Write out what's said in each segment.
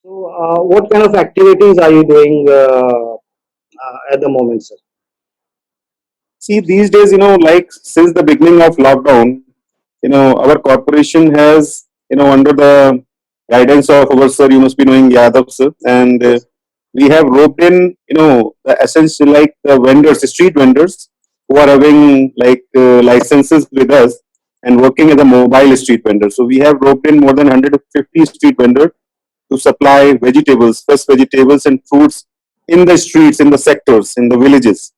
So, what kind of activities are you doing at the moment, sir? See, these days, like since the beginning of lockdown, our corporation has, under the guidance of our sir, you must be knowing Yadav sir, and Yes. we have roped in, the essence like the vendors, street vendors who are having like licenses with us and working as a mobile street vendor. So we have roped in more than 150 street vendors to supply vegetables, fresh vegetables and fruits in the streets, in the sectors, in the villages,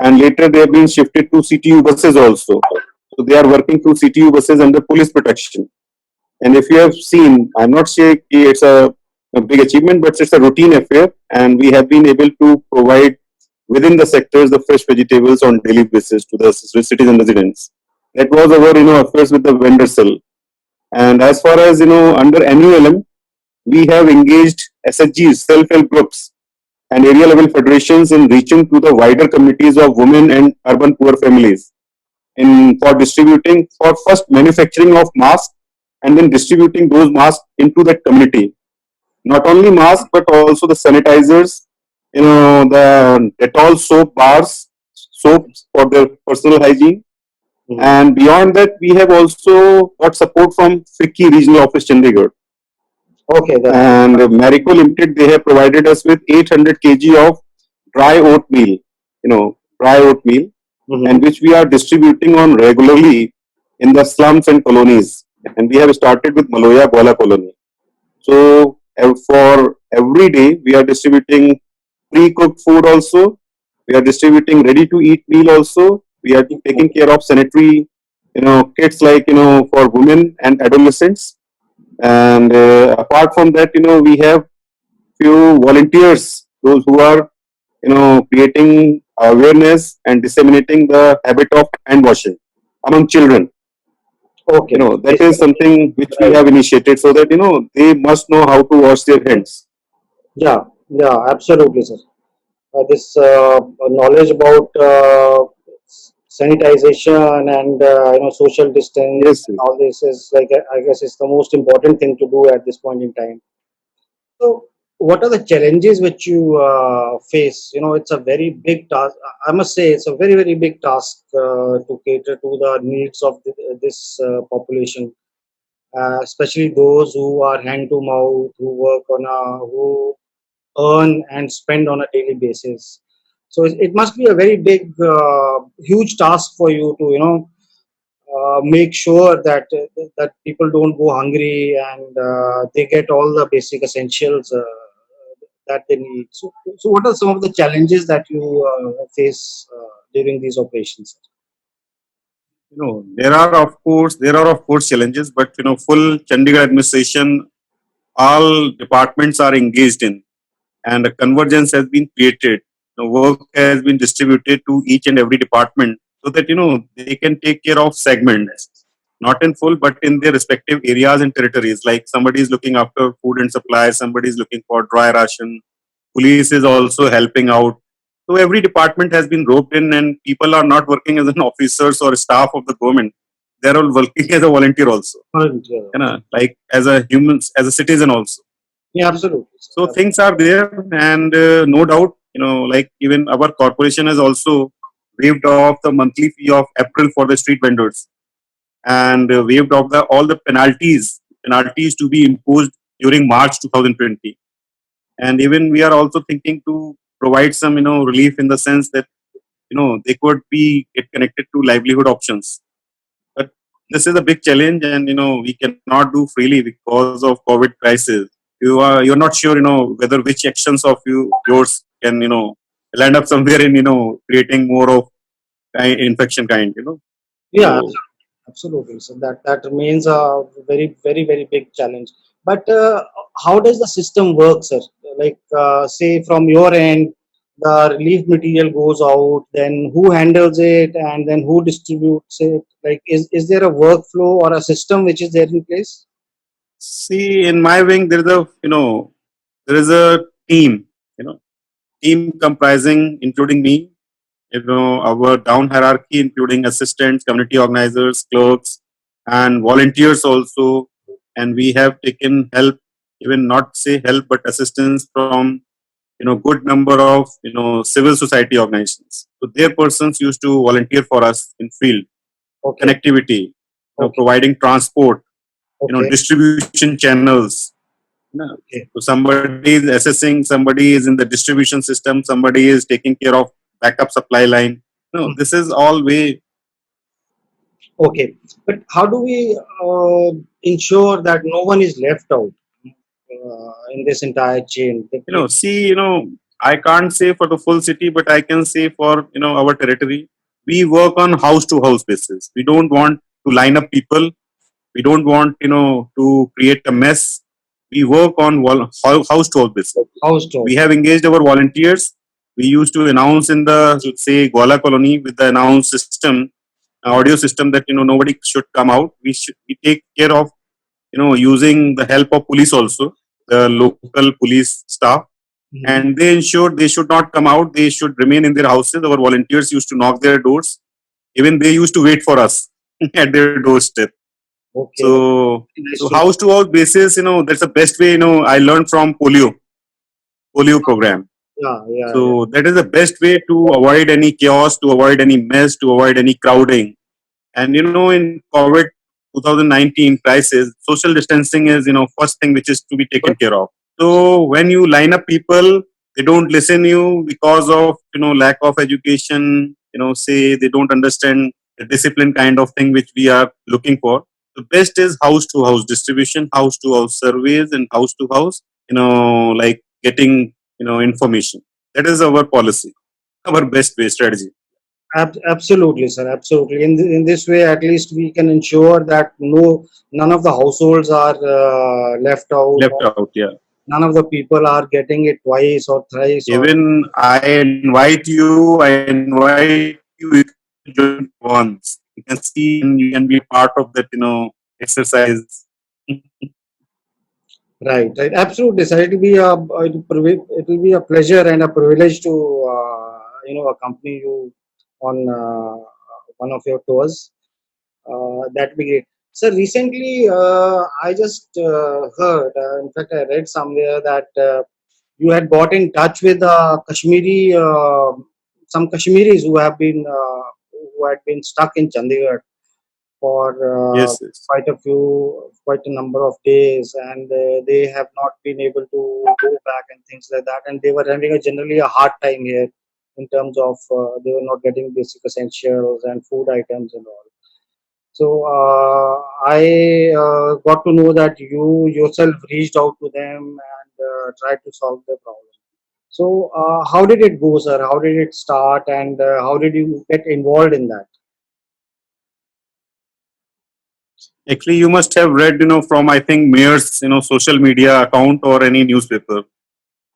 and later they have been shifted to CTU buses also. So they are working through CTU buses under police protection. And if you have seen, I'm not saying it's a big achievement, but it's a routine affair, and we have been able to provide within the sectors the fresh vegetables on daily basis to the citizen residents. That was our affairs with the vendor cell. And as far as under NULM, we have engaged SHGs, self-help groups, and area level federations in reaching to the wider communities of women and urban poor families in for distributing for first manufacturing of masks and then distributing those masks into that community. Not only masks but also the sanitizers, the Dettol soap bars, soaps for their personal hygiene. Mhm. And beyond that, we have also got support from FICCI Regional Office Chandigarh Okay, that's and Marico Limited. They have provided us with 800 kg of dry oatmeal, dry oatmeal, and mhm. which we are distributing on regularly in the slums and colonies. And we have started with Maloya Gola colony. So for every day, we are distributing pre-cooked food also. We are distributing ready-to-eat meal also. We are taking care of sanitary, kits like for women and adolescents. And apart from that, we have few volunteers, those who are creating awareness and disseminating the habit of hand washing among children. Okay. That is Basically, something which we right. have initiated so that they must know how to wash their hands. Yeah, yeah, absolutely, sir. This knowledge about sanitization and social distance Yes, and yes. all this is like I guess it's the most important thing to do at this point in time. So, what are the challenges which you face? It's a very big task. I must say, it's a very, very big task to cater to the needs of this population, especially those who are hand to mouth, who earn and spend on a daily basis. So it must be a very big, huge task for you to, make sure that people don't go hungry and they get all the basic essentials that they need. So what are some of the challenges that you face during these operations? There are of course challenges, but full Chandigarh administration, all departments are engaged in, and a convergence has been created. Work has been distributed to each and every department so that they can take care of segments, not in full, but in their respective areas and territories. Like somebody is looking after food and supply, somebody is looking for dry ration, police is also helping out. So every department has been roped in, and people are not working as an officers or staff of the government. They're all working as a volunteer also, Yeah, like as a human, as a citizen also. yeah, absolutely, sir. So things are there, and no doubt, like even our corporation has also waived off the monthly fee of April for the street vendors, and waived off the all the penalties to be imposed during March 2020. And even we are also thinking to provide some relief in the sense that they could be get connected to livelihood options. But this is a big challenge, and we cannot do freely because of COVID crisis. You're not sure whether which actions of yours can land up somewhere in creating more of infection kind. Yeah, So absolutely. So that remains a very, very, very big challenge. But how does the system work, sir? Like, say from your end, the relief material goes out, then who handles it, and then who distributes it? Like, is there a workflow or a system which is there in place? see, in my wing, there is a team. You know, team comprising including me. Our down hierarchy including assistants, community organizers, clerks, and volunteers also. And we have taken help even not say help, but assistance from good number of civil society organizations. So their persons used to volunteer for us in field Okay. connectivity, Okay. providing transport, Okay. distribution channels. No. Okay. So somebody is assessing, somebody is in the distribution system, somebody is taking care of backup supply line. No, Hmm. this is all way. Okay. But how do we ensure that no one is left out in this entire chain? See, I can't say for the full city, but I can say for our territory, we work on house to house basis. We don't want to line up people. We don't want to create a mess. We work on house to house basis. House to We have engaged our volunteers. We used to announce in the, let's say, Gwala colony with the announce system, audio system, that nobody should come out. We take care of using the help of police also, the local police staff, Mhm. and they ensured they should not come out. They should remain in their houses. Our volunteers used to knock their doors. Even they used to wait for us at their doorstep. Okay. So, Nice so to house to house basis, that's the best way. I learned from polio program. yeah, yeah, yeah. So that is the best way to avoid any chaos, to avoid any mess, to avoid any crowding. And in COVID 2019 crisis, social distancing is first thing which is to be taken care of. So when you line up people, they don't listen you because of lack of education. Say they don't understand the discipline kind of thing which we are looking for. The best is house to house distribution, house to house surveys, and house to house. Like getting information. That is our policy, our best way strategy. Absolutely, sir. Absolutely. In this way, at least we can ensure that none of the households are left out, Left or out, yeah. none of the people are getting it twice or thrice. Or Even I invite you, you can join once. You can see and you can be a part of that, exercise. right, right. Absolutely, sir. It will be a pleasure and a privilege to accompany you on one of your tours. That'd be great. So recently, I just heard. In fact, I read somewhere that you had got in touch with some Kashmiris who had been stuck in Chandigarh for Yes, yes. quite a number of days, and they have not been able to go back and things like that, and they were having generally a hard time here in terms of they were not getting basic essentials and food items and all. So I got to know that you yourself reached out to them and tried to solve the problem. So how did it go, sir? How did it start, and how did you get involved in that? Actually, you must have read, from I think mayor's, social media account or any newspaper.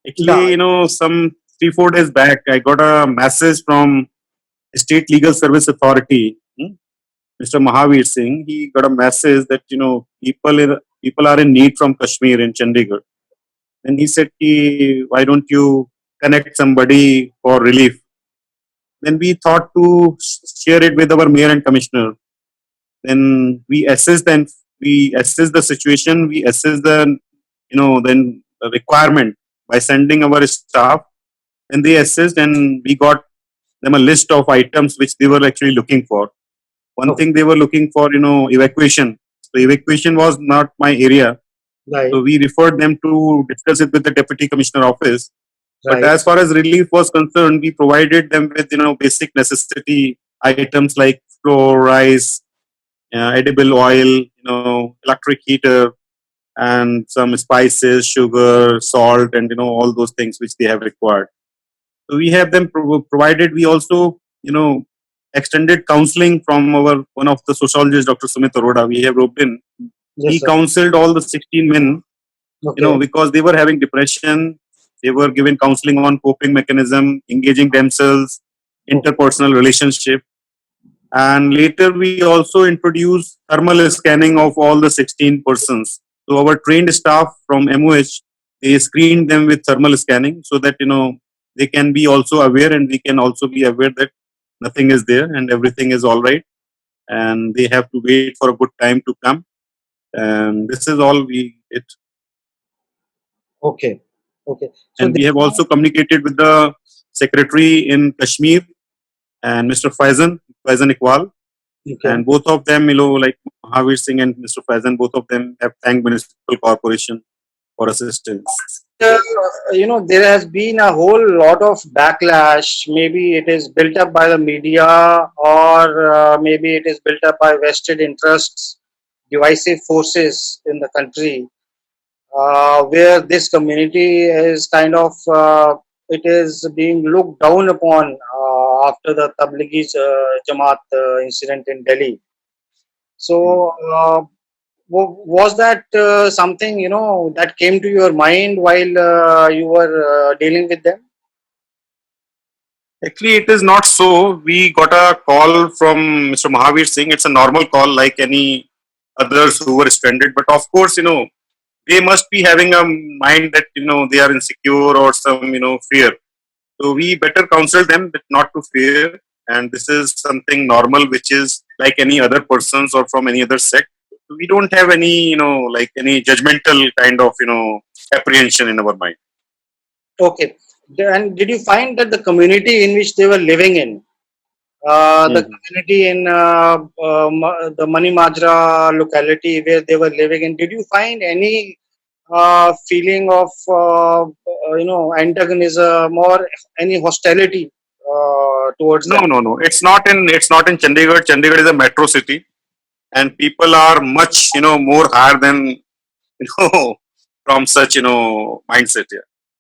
Yeah. Actually, some 3 4 days back, I got a message from State Legal Service Authority, Mr. Mahavir Singh. He got a message that people are in need from Kashmir in Chandigarh. And he said, why don't you connect somebody for relief? Then we thought to share it with our mayor and commissioner. Then we assess the situation, we assess the then the requirement by sending our staff, and they assessed, and we got them a list of items which they were actually looking for. One Okay. thing they were looking for, evacuation. So evacuation was not my area. Right. So we referred them to discuss it with the deputy commissioner office. But Right. as far as relief was concerned, we provided them with basic necessity items like flour, rice, edible oil, electric heater, and some spices, sugar, salt, and all those things which they have required. So we have them provided. We also extended counseling from our one of the sociologists, Dr. Sumit Arora. We have roped in. Yes, He sir. counseled all the 16 men, Okay. because they were having depression. They were given counseling on coping mechanism, engaging themselves, Okay. interpersonal relationship. And later we also introduced thermal scanning of all the 16 persons. So our trained staff from MOH, they screened them with thermal scanning so that they can be also aware, and we can also be aware that nothing is there and everything is all right, and they have to wait for a good time to come. And this is all we did. Okay. Okay. So And we there have are, also communicated with the secretary in Kashmir and Mr. Faizan Iqbal, okay. and both of them, like Mahavir Singh and Mr. Faizan, both of them have thanked municipal corporation for assistance. uh, there has been a whole lot of backlash. Maybe it is built up by the media, or maybe it is built up by vested interests, divisive forces in the country, where this community is kind of it is being looked down upon after the Tablighi Jamaat incident in Delhi. Hmm. So, was that something that came to your mind while you were dealing with them? Actually, it is not so. We got a call from Mr. Mahavir Singh. It's a normal call like any others who were stranded. But of course, they must be having a mind that, they are insecure or some, fear. So we better counsel them that not to fear. And this is something normal, which is like any other persons or from any other sect. We don't have any, like any judgmental kind of, apprehension in our mind. Okay. And did you find that the community in which they were living in, the Mhm. community in the Mani Majra locality where they were living in, did you find any feeling of antagonism or any hostility towards No, them? no, no. It's not in Chandigarh. Chandigarh is a metro city, and people are much, more higher than, you know from such, mindset here.